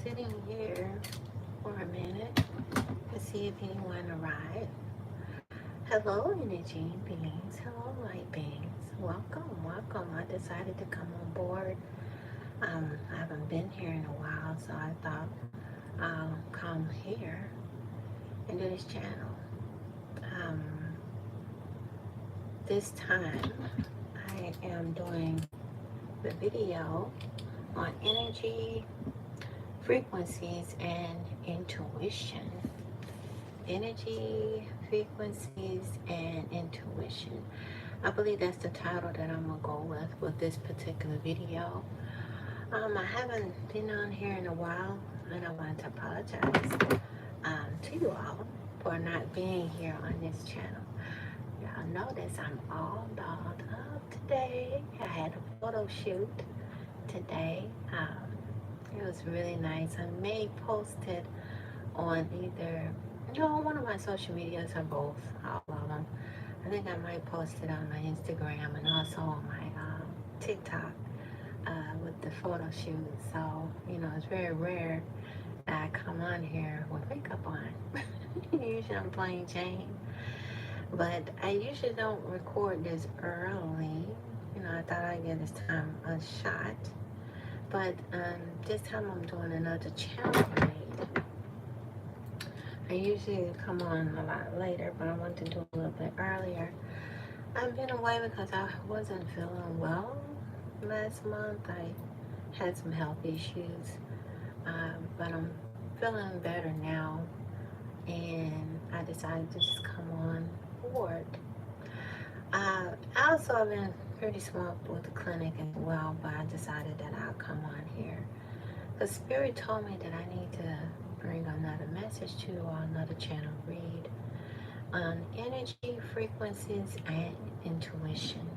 sitting here for a minute to see if anyone arrived. Hello, energy beings. Hello, light beings. Welcome, welcome. I decided to come on board. I haven't been here in a while, so I thought I'll come here and do this channel. Um, this time, I am doing the video on energy, frequencies, and intuition. Energy, frequencies, and intuition. I believe that's the title that I'm gonna go with this particular video. I haven't been on here in a while, and I want to apologize to you all for not being here on this channel. Y'all notice I'm all dolled up today. I had a photo shoot today. It was really nice. I may post it on either, one of my social medias or both, all of them. I think I might post it on my Instagram and also on my TikTok with the photo shoot. So, it's very rare that I come on here with makeup on. Usually I'm plain Jane. But I usually don't record this early. I thought I'd give this time a shot. But this time I'm doing another channel read. I usually come on a lot later, but I want to do a little bit earlier. I've been away because I wasn't feeling well last month. I had some health issues, but I'm feeling better now, and I decided to just come on board. I also have been pretty swamped with the clinic as well, but I decided that I'll come on here. The Spirit told me that I need to bring another message to you, or another channel read on energy, frequencies, and intuition.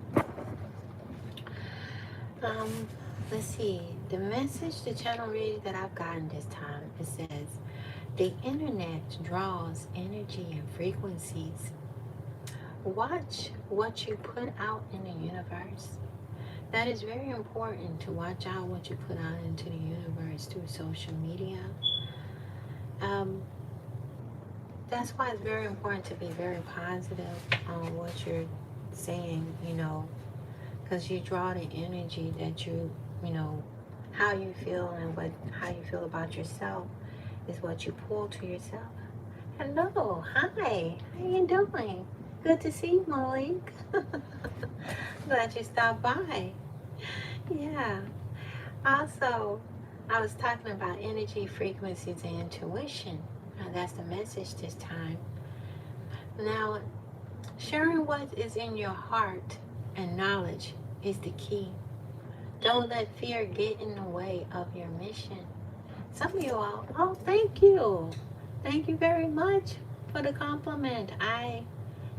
Let's see. The message, the channel read that I've gotten this time, it says, the internet draws energy and frequencies. Watch what you put out in the universe. That is very important, to watch out what you put out into the universe through social media. That's why it's very important to be very positive on what you're saying, because you draw the energy that how you feel and how you feel about yourself is what you pull to yourself. Hello, hi, how you doing? Good to see you, Malik. Glad you stopped by. Yeah. Also, I was talking about energy, frequencies, and intuition. That's the message this time. Now, sharing what is in your heart and knowledge is the key. Don't let fear get in the way of your mission. Some of you all, oh, thank you. Thank you very much for the compliment. I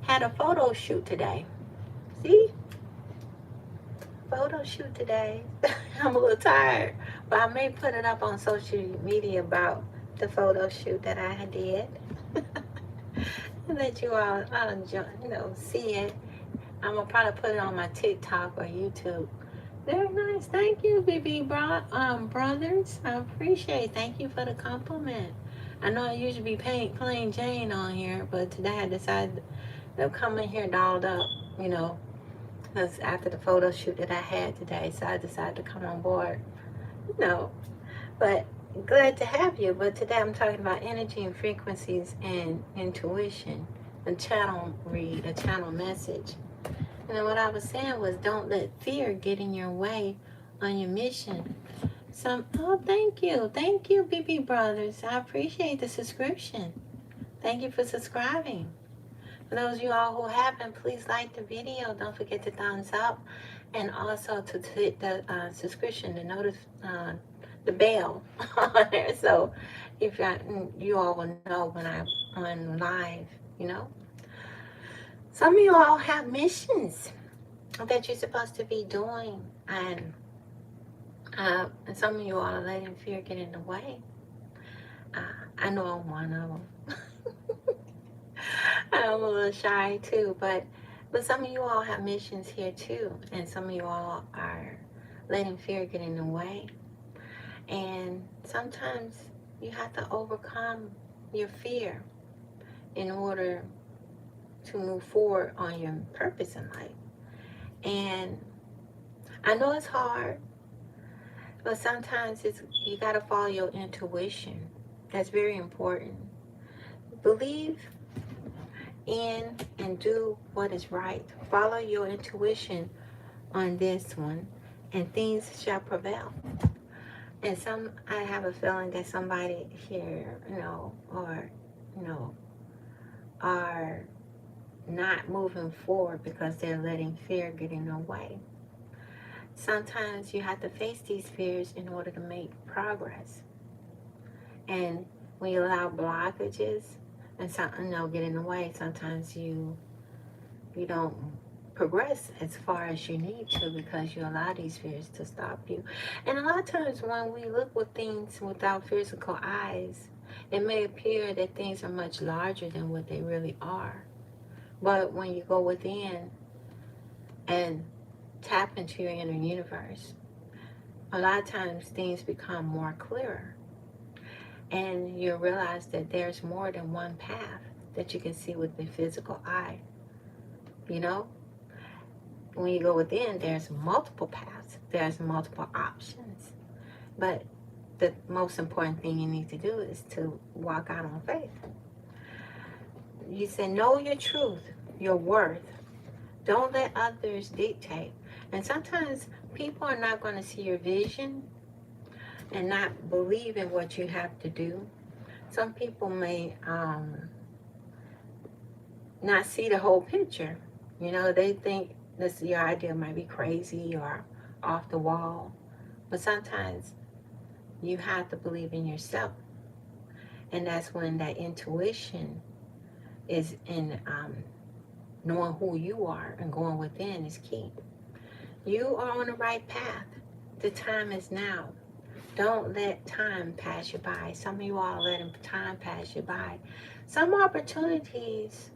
had a photo shoot today. See? Photo shoot today. I'm a little tired, but I may put it up on social media about the photo shoot that I did. And let you all see it. I'm gonna probably put it on my TikTok or YouTube. Very nice. Thank you, BB Brothers. I appreciate it. Thank you for the compliment. I know I usually be plain Jane on here, but today I decided to come in here dolled up, because after the photo shoot that I had today, so I decided to come on board, but glad to have you. But today I'm talking about energy and frequencies and intuition, a channel read, a channel message. And then what I was saying was, don't let fear get in your way on your mission. Thank you, BB Brothers. I appreciate the subscription. Thank you for subscribing. For those of you all who haven't, please like the video. Don't forget to thumbs up, and also to hit the subscription, the bell on there. So if you all will know when I'm on live, Some of you all have missions that you're supposed to be doing, and some of you all are letting fear get in the way. I know I'm one of them. I'm a little shy too, but some of you all have missions here too, and some of you all are letting fear get in the way. And sometimes you have to overcome your fear in order to move forward on your purpose in life. And I know it's hard, but sometimes you got to follow your intuition. That's very important. Believe in and do what is right. Follow your intuition on this one, and things shall prevail. And I have a feeling that somebody here, are not moving forward because they're letting fear get in their way. Sometimes you have to face these fears in order to make progress. And when you allow blockages and something get in the way, sometimes you don't progress as far as you need to because you allow these fears to stop you. And a lot of times when we look with things without physical eyes, it may appear that things are much larger than what they really are. But when you go within and tap into your inner universe, a lot of times things become more clearer. And you realize that there's more than one path that you can see with the physical eye. When you go within, there's multiple paths. There's multiple options. But the most important thing you need to do is to walk out on faith. You say, know your truth, your worth. Don't let others dictate. And sometimes people are not going to see your vision and not believe in what you have to do. Some people may not see the whole picture. They think your idea might be crazy or off the wall. But sometimes you have to believe in yourself. And that's when that intuition is in knowing who you are and going within is key. You are on the right path. The time is now. Don't let time pass you by. Some of you all are letting time pass you by. Some opportunities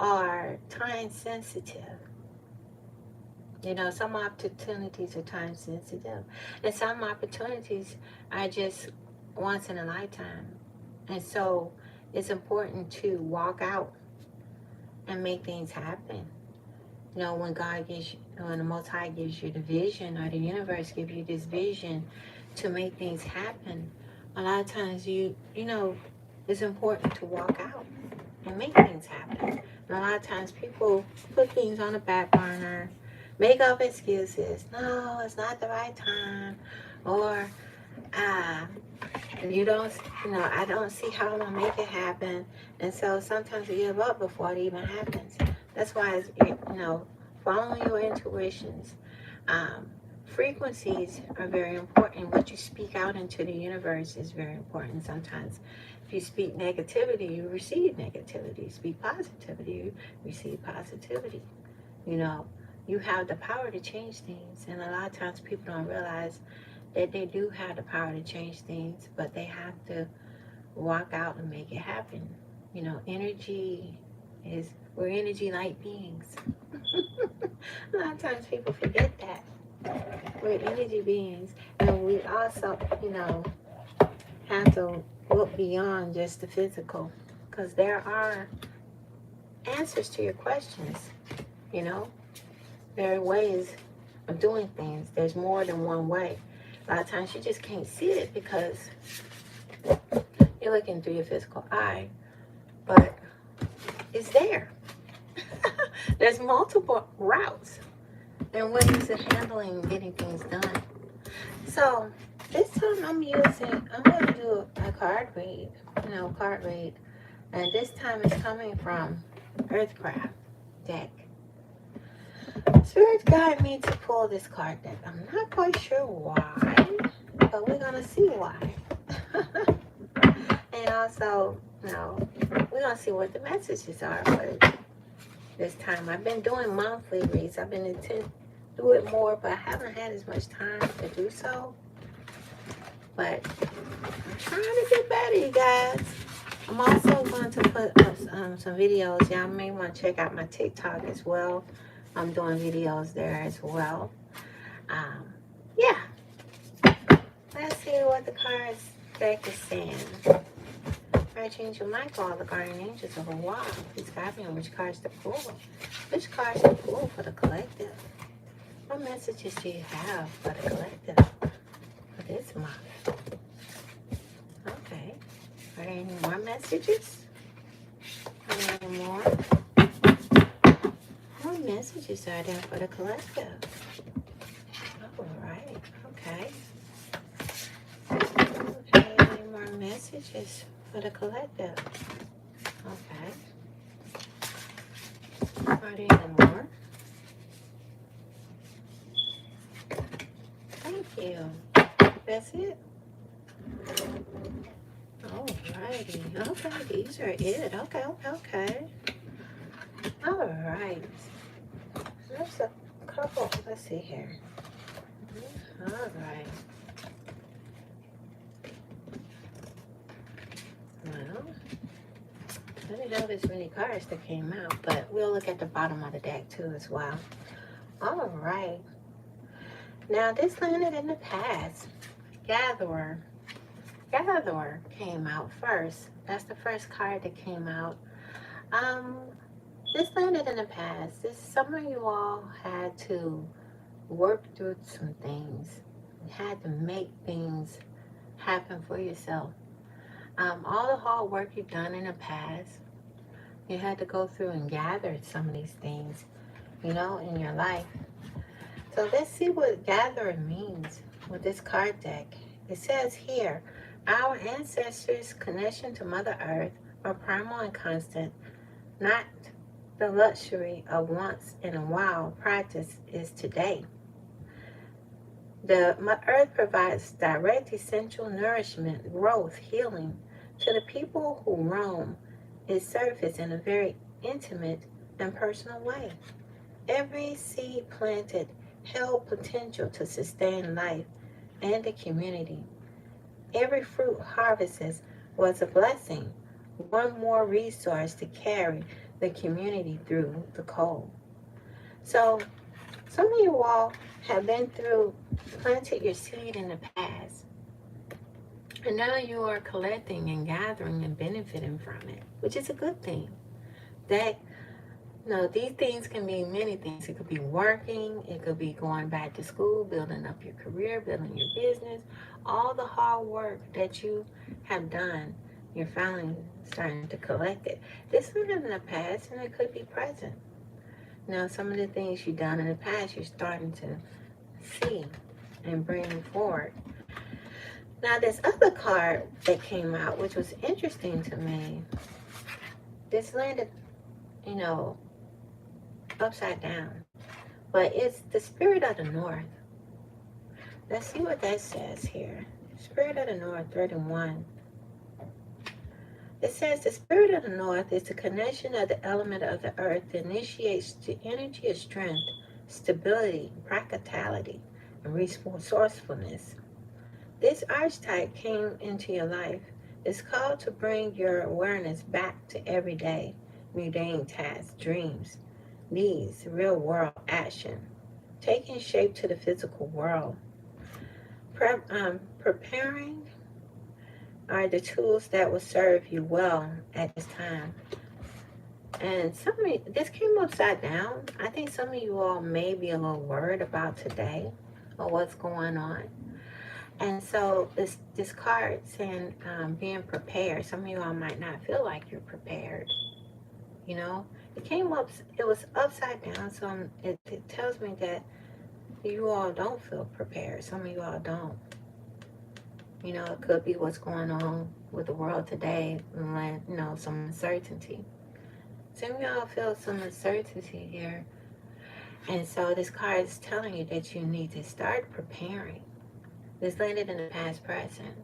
are time sensitive. Some opportunities are time sensitive. And some opportunities are just once in a lifetime. And so it's important to walk out and make things happen. When when the Most High gives you the vision, or the universe gives you this vision to make things happen, a lot of times it's important to walk out and make things happen. And a lot of times people put things on the back burner, make up excuses. No, it's not the right time. Or, I don't see how I'm going to make it happen. And so sometimes you give up before it even happens. That's why, following your intuitions. Frequencies are very important. What you speak out into the universe is very important. Sometimes if you speak negativity, you receive negativity. Speak positivity, you receive positivity. You have the power to change things. And a lot of times people don't realize that they do have the power to change things, but they have to walk out and make it happen. We're energy like beings. A lot of times people forget that. We're energy beings, and we also, have to look beyond just the physical, because there are answers to your questions. There are ways of doing things. There's more than one way. A lot of times you just can't see it because you're looking through your physical eye, but it's there. There's multiple routes and ways of handling getting things done. So this time I'm going to do a card read, and this time it's coming from Earthcraft deck. Spirit guide me to pull this card deck. I'm not quite sure why, but we're going to see why. And also, we're going to see what the messages are for this time. I've been doing monthly reads. I've been intending to do it more, but I haven't had as much time to do so. But I'm trying to get better, you guys. I'm also going to put up some videos. Y'all may want to check out my TikTok as well. I'm doing videos there as well. Yeah. Let's see see what the cards deck is saying. I change your mic, all the guardian angels of a while. Please guide me on which cards to pull. Which cards to pull for the collective? What messages do you have for the collective for this month? Okay. Are there any more messages? Are there any more? What messages are there for the collective? All right. Okay. Okay. Any more messages for the collective? Okay. Are there any more? Thank you. That's it. Alrighty. Okay, these are it. Okay. Alright. There's a couple. Let's see here. Alright. Well, I didn't know there's many cards that came out, but we'll look at the bottom of the deck too as well. Alright. Now this landed in the past. Gatherer came out first. That's the first card that came out. This landed in the past. Some of you all had to work through some things. You had to make things happen for yourself. All the hard work you've done in the past, you had to go through and gather some of these things, in your life. So let's see what gathering means with this card deck. It says here, our ancestors' connection to Mother Earth are primal and constant, not the luxury of once in a while practice is today. The Earth provides direct, essential nourishment, growth, healing to the people who roam its surface in a very intimate and personal way. Every seed planted held potential to sustain life and the community. Every fruit harvested was a blessing, one more resource to carry the community through the cold. So some of you all have been through, planted your seed in the past, and now you are collecting and gathering and benefiting from it, which is a good thing. These things can mean many things. It could be working, it could be going back to school, building up your career, building your business, all the hard work that you have done, you're finally starting to collect it. This is in the past and it could be present. Now, some of the things you've done in the past, you're starting to see and bring forward. Now, this other card that came out, which was interesting to me, this landed, upside down. But it's the Spirit of the North. Let's see what that says here. Spirit of the North, 31. It says the Spirit of the North is the connection of the element of the earth that initiates the energy of strength, stability, practicality, and resourcefulness. This archetype came into your life. It's called to bring your awareness back to everyday, mundane tasks, dreams, needs, real world action, taking shape to the physical world. Preparing are the tools that will serve you well at this time. And this came upside down. I think some of you all may be a little worried about today or what's going on. And so this card saying being prepared. Some of you all might not feel like you're prepared. It came up, it was upside down, so it tells me that you all don't feel prepared. Some of you all don't. It could be what's going on with the world today, and some uncertainty. Some of y'all feel some uncertainty here. And so this card is telling you that you need to start preparing. This landed in the past present,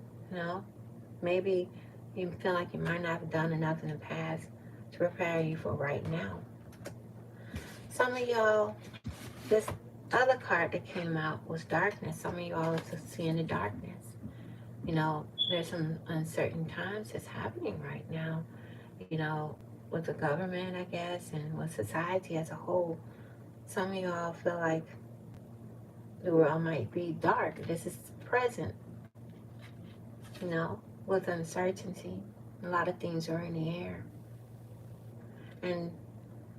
Maybe you feel like you might not have done enough in the past to prepare you for right now. Some of y'all, this other card that came out was darkness. Some of y'all are seeing the darkness. There's some uncertain times that's happening right now, with the government, I guess, and with society as a whole. Some of y'all feel like the world might be dark. This is present. you know, with uncertainty. A lot of things are in the air. And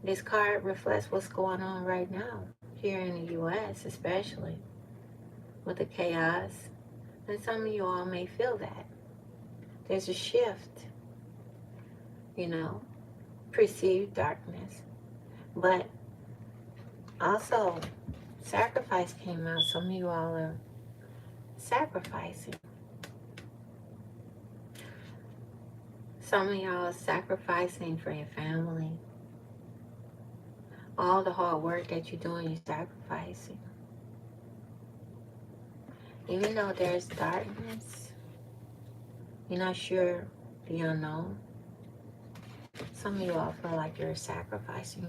this card reflects what's going on right now here in the U.S., especially with the chaos. And some of you all may feel that. There's a shift, you know, perceived darkness. But also, sacrifice came out. Some of you all are sacrificing. Some of y'all are sacrificing for your family. All the hard work that you're doing, you're sacrificing. Even though there's darkness, you're not sure the unknown. Some of you all feel like you're sacrificing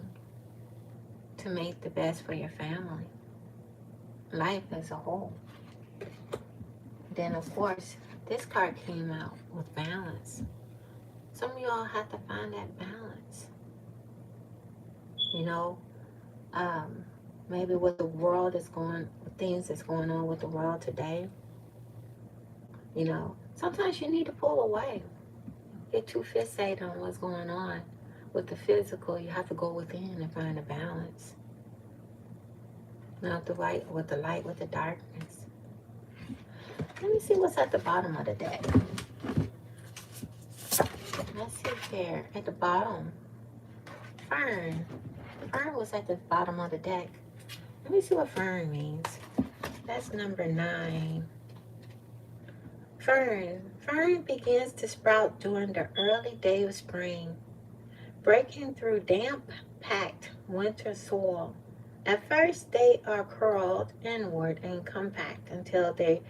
to make the best for your family, life as a whole. Then, of course, this card came out with balance. Some of y'all have to find that balance. You know, maybe what the world is going, things that's going on with the world today. You know, sometimes you need to pull away. Get too fixated on what's going on with the physical. You have to go within and find a balance. Not the light with the light, with the darkness. Let me see what's at the bottom of the deck. Let's see here at the bottom. Fern. Fern was at the bottom of the deck. Let me see what fern means. That's number 9. Fern. Fern begins to sprout during the early day of spring, breaking through damp, packed winter soil. At first, they are curled inward and compact until they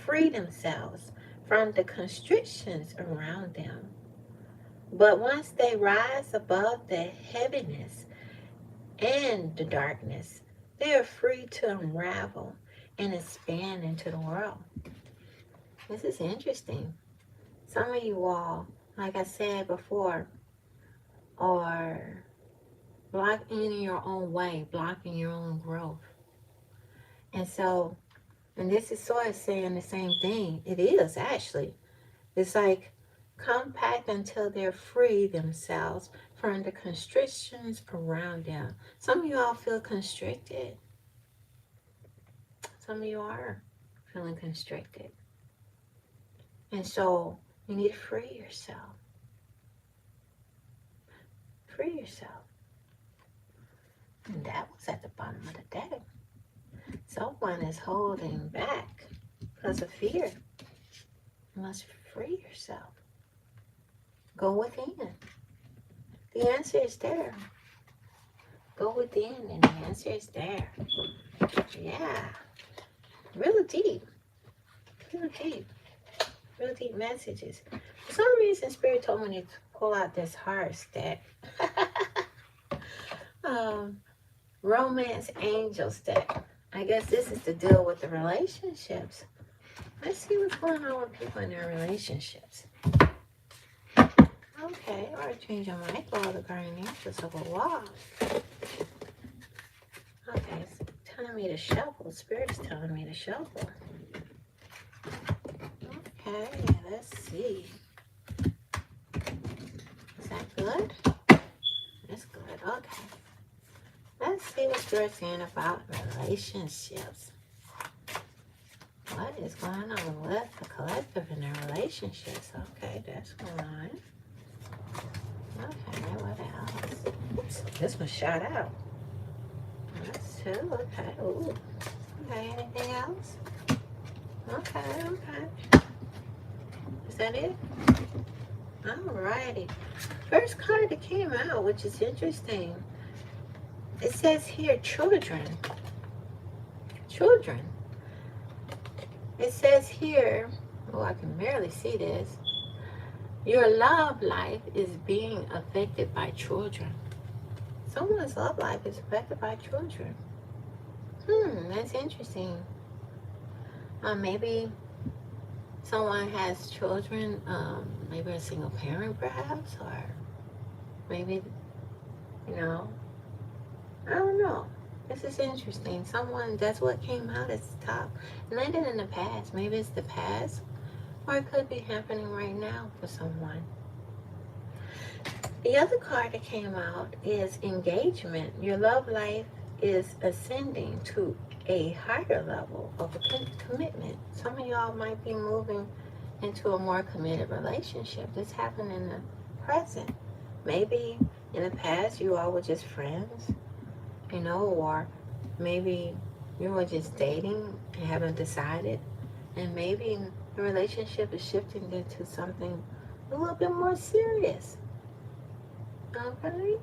free themselves from the constrictions around them. But once they rise above the heaviness and the darkness, they are free to unravel and expand into the world. This is interesting. Some of you all, like I said before, are blocking your own way, blocking your own growth. And so, and this is sort of saying the same thing. It is actually. It's like compact until they're free themselves from the constrictions around them. Some of you all feel constricted. Some of you are feeling constricted. And so you need to free yourself. Free yourself. And that was at the bottom of the deck. Someone is holding back because of fear. You must free yourself. Go within. The answer is there. Go within and the answer is there. Yeah. Really deep. Really deep. Really deep messages. For some reason, Spirit told me to pull out this heart stack. Romance angel stack. I guess this is to deal with the relationships. Let's see what's going on with people in their relationships. Okay, Archangel Michael, the guardian angels of a wall. Okay, it's telling me to shuffle. Spirit is telling me to shuffle. Okay, let's see. Is that good? That's good, okay. Let's see what you're saying about relationships. What is going on with the collective in their relationships? Okay, that's one. Okay, what else? Oops, this one shot out. That's 2, okay. Ooh. Okay, anything else? Okay. Is that it? Alrighty. First card that came out, which is interesting. It says here, children. Children. It says here, oh, I can barely see this. Your love life is being affected by children. Someone's love life is affected by children. That's interesting. Maybe someone has children, maybe a single parent perhaps, or maybe, you know, I don't know. This is interesting. Someone, that's what came out at the top. Landed in the past. Maybe it's the past or it could be happening right now for someone. The other card that came out is engagement. Your love life is ascending to a higher level of commitment. Some of y'all might be moving into a more committed relationship. This happened in the present. Maybe in the past you all were just friends, you know, or maybe you were just dating and haven't decided. And maybe the relationship is shifting into something a little bit more serious. Okay?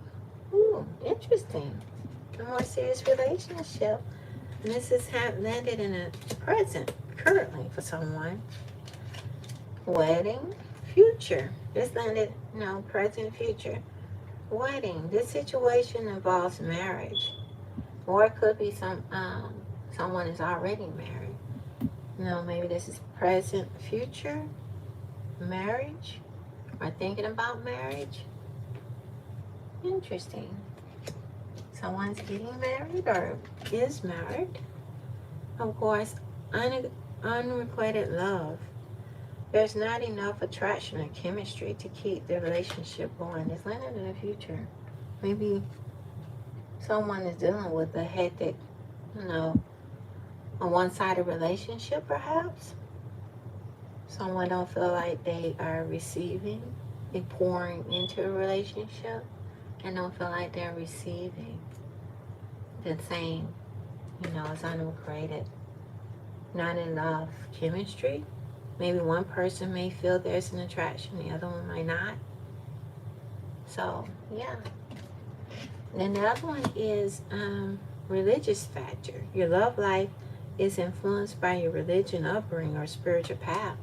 Ooh, interesting. A more serious relationship. And this is landed in a present, currently, for someone. Wedding, future. This landed, present, future. Wedding. This situation involves marriage. Or it could be someone is already married. Maybe this is present, future, marriage, or thinking about marriage. Interesting. Someone's getting married or is married. Of course, unrequited love. There's not enough attraction or chemistry to keep the relationship going. It's landed in the future. Maybe someone is dealing with a hectic, a one-sided relationship, perhaps. Someone don't feel like they are receiving and pouring into a relationship, and don't feel like they're receiving the same, it's unrequited. Not enough chemistry. Maybe one person may feel there's an attraction, the other one might not. So, yeah. Then the other one is religious factor. Your love life is influenced by your religion, upbringing, or spiritual path.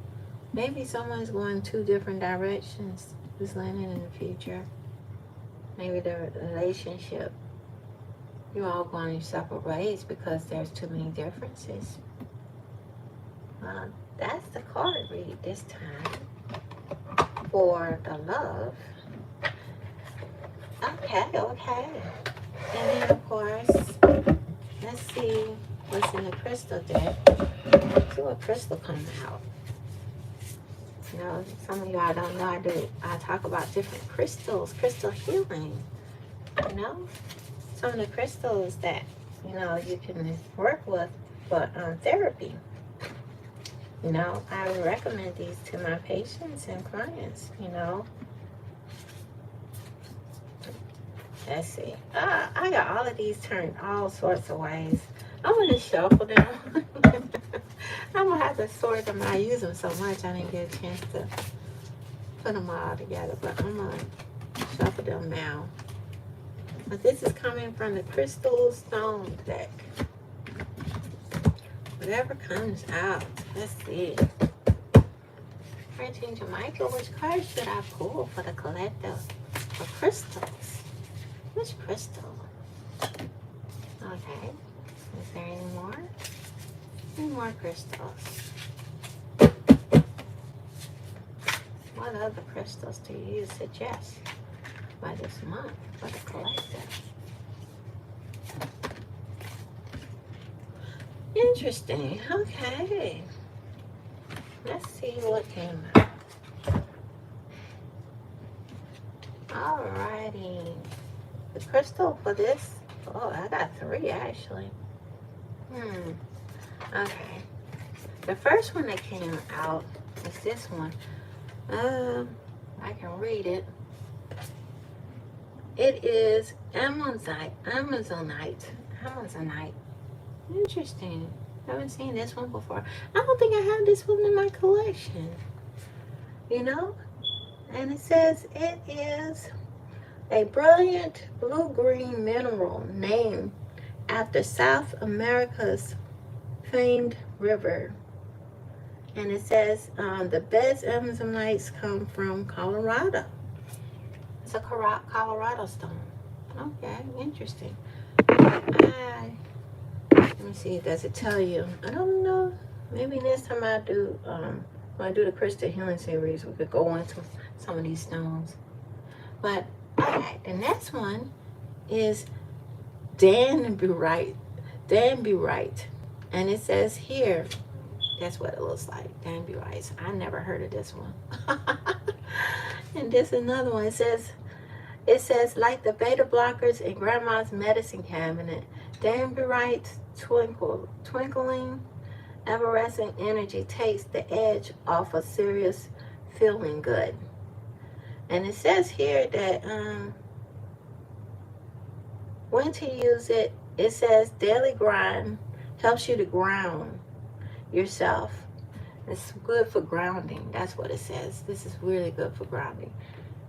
Maybe someone's going two different directions. This landing in the future. Maybe the relationship, you're all going your separate ways because there's too many differences. That's the card read this time for the love. Okay. And then, of course, let's see what's in the crystal deck. See what crystal comes out. Some of y'all don't know I talk about different crystals, crystal healing. Some of the crystals that, you can work with for therapy. I would recommend these to my patients and clients, Let's see. I got all of these turned all sorts of ways. I'm going to shuffle them. I'm going to have to sort them. I use them so much I didn't get a chance to put them all together. But I'm going to shuffle them now. But this is coming from the Crystal Stone deck. Whatever comes out. Let's see. Archangel Michael, which card should I pull for the collective of crystals? Which crystal? Okay. Is there any more? Any more crystals? What other crystals do you suggest by this month for the collective? Interesting. Okay. Let's see what came out. Alrighty. The crystal for this. Oh, I got 3 actually. Okay. The first one that came out is this one. I can read it. It is Amazonite. Interesting. I haven't seen this one before. I don't think I have this one in my collection. And it says it is a brilliant blue-green mineral named after South America's famed river. And it says the best Amazonites come from Colorado. It's a Colorado stone. Okay, interesting. Let me see, does it tell you? I don't know. Maybe next time I do, when I do the Crystal Healing Series, we could go into some of these stones. But, alright, the next one is Danburite. And it says here That's what it looks like. Danby rice. I never heard of this one. And this another one. It says like the beta blockers in grandma's medicine cabinet, Danby rice twinkling effervescent energy takes the edge off a serious feeling good. And it says here that when to use it. It says daily grind helps you to ground yourself. It's good for grounding. That's what it says. This is really good for grounding.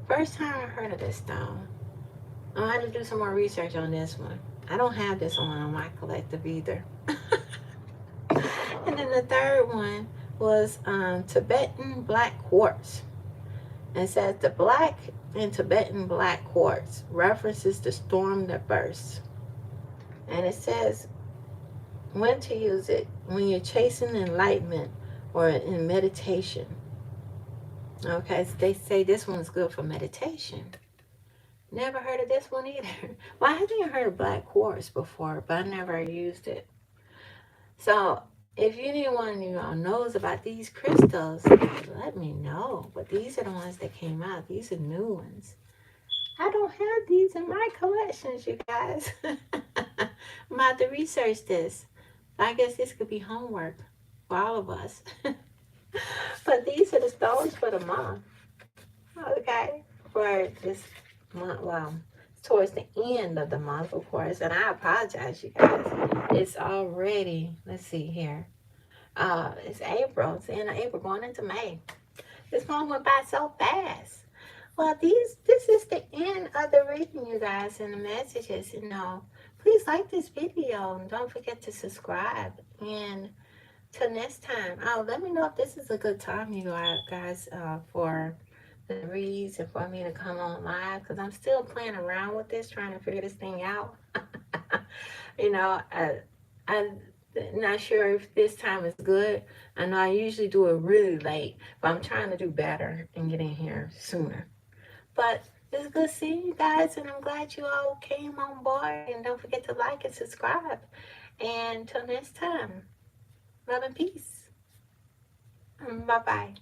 First time I heard of this stone. I had to do some more research on this one. I don't have this one on my collective either. And then the third one was Tibetan black quartz. It says the black in Tibetan black quartz references the storm that bursts. And it says when to use it: when you're chasing enlightenment or in meditation. Okay, so they say this one's good for meditation. Never heard of this one either. Well, I haven't heard of black quartz before, but I never used it. So if anyone knows about these crystals, let me know. But these are the ones that came out. These are new ones. I don't have these in my collections, you guys. I'm about to research this. I guess this could be homework for all of us. But these are the stones for the month. Okay, for this month. Well, towards the end of the month, of course. And I apologize, you guys. It's already, let's see here. It's April. It's the end of April, going into May. This month went by so fast. Well, this is the end of the reading, you guys, and the messages. Please like this video and don't forget to subscribe. And till next time, let me know if this is a good time, you guys, for the reads and for me to come on live, because I'm still playing around with this, trying to figure this thing out. I'm not sure if this time is good. I know I usually do it really late, but I'm trying to do better and get in here sooner. But it's good seeing you guys, and I'm glad you all came on board. And don't forget to like and subscribe. And till next time, love and peace. Bye-bye.